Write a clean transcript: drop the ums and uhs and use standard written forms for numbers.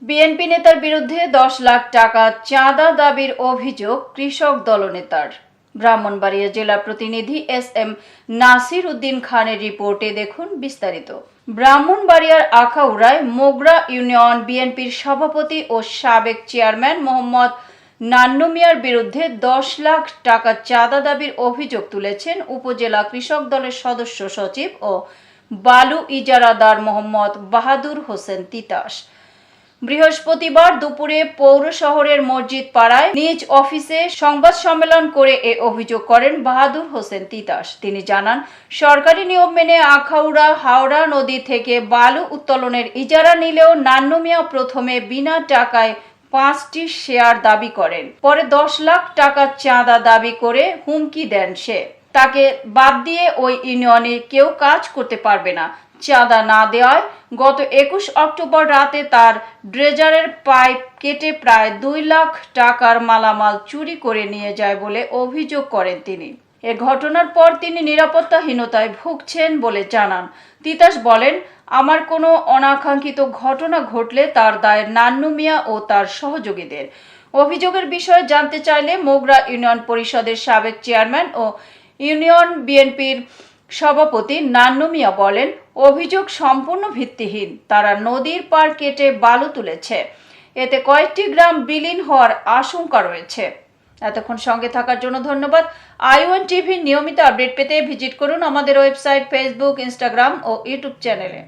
BNP নেতার বিরুদ্ধে 10 লাখ টাকা চাঁদা দাবির অভিযোগ কৃষক দলনেতার। ব্রাহ্মণবাড়িয়া জেলা প্রতিনিধি এস.এম. নাসির উদ্দিন খানের রিপোর্টে দেখুন বিস্তারিত। ব্রাহ্মণবাড়িয়ার আখাউড়ায় মোগরা ইউনিয়ন বিএনপির সভাপতি ও সাবেক চেয়ারম্যান মোহাম্মদ নান্নু মিয়ার বিরুদ্ধে 10 লাখ টাকা চাঁদা দাবির অভিযোগ তুলেছেন উপজেলা কৃষক দলের সদস্য সচিব ও বালু ইজারাদার মোহাম্মদ বাহাদুর হোসেন তিতাস। বৃহস্পতিবার দুপুরে পৌর শহরের মসজিদ পাড়ায় নিজ অফিসে সংবাদ সম্মেলন করে এ অভিযোগ করেন বাহাদুর হোসেন তিতাস। তিনি জানান, সরকারি নিয়ম মেনে আখাউড়া হাওড়া নদী থেকে বালু উত্তোলনের ইজারা নিলেও নান্নু মিয়া প্রথমে বিনা টাকায় 5টি শেয়ার দাবি করেন। পরে 10 লাখ টাকা চাঁদা দাবি করে হুমকি দেন সে। তাকে বাদ দিয়ে ওই ইউনিয়নে কেউ কাজ করতে পারবে না। চাঁদা না দেওয়ায় গত 21 অক্টোবর রাতে তার ড্রেজারের পাইপ কেটে প্রায় 2 লাখ টাকার মালামাল চুরি করে নিয়ে যায় বলে অভিযোগ করেন তিনি। এ ঘটনার পর তিনি নিরাপত্তাহীনতায় ভুগছেন বলে জানান। তিতাস বলেন, আমার কোনো অনাকাঙ্ক্ষিত ঘটনা ঘটলে তার দায় নান্নু মিয়া ও তার সহযোগীদের। অভিযোগের বিষয়ে জানতে চাইলে মোগরা ইউনিয়ন পরিষদের সাবেক চেয়ারম্যান ও ইউনিয়ন বিএনপির সভাপতি নান্নু মিয়া বলেন, অভিযোগ সম্পূর্ণ ভিত্তিহীন। তারা নদীর পার কেটে বালু তুলেছে। এতে কয়েকটি গ্রাম বিলীন হওয়ার আশঙ্কা রয়েছে। এতক্ষণ সঙ্গে থাকার জন্য ধন্যবাদ। আই1 টিভির নিয়মিত আপডেট পেতে ভিজিট করুন আমাদের ওয়েবসাইট, ফেসবুক, ইনস্টাগ্রাম ও ইউটিউব চ্যানেলে।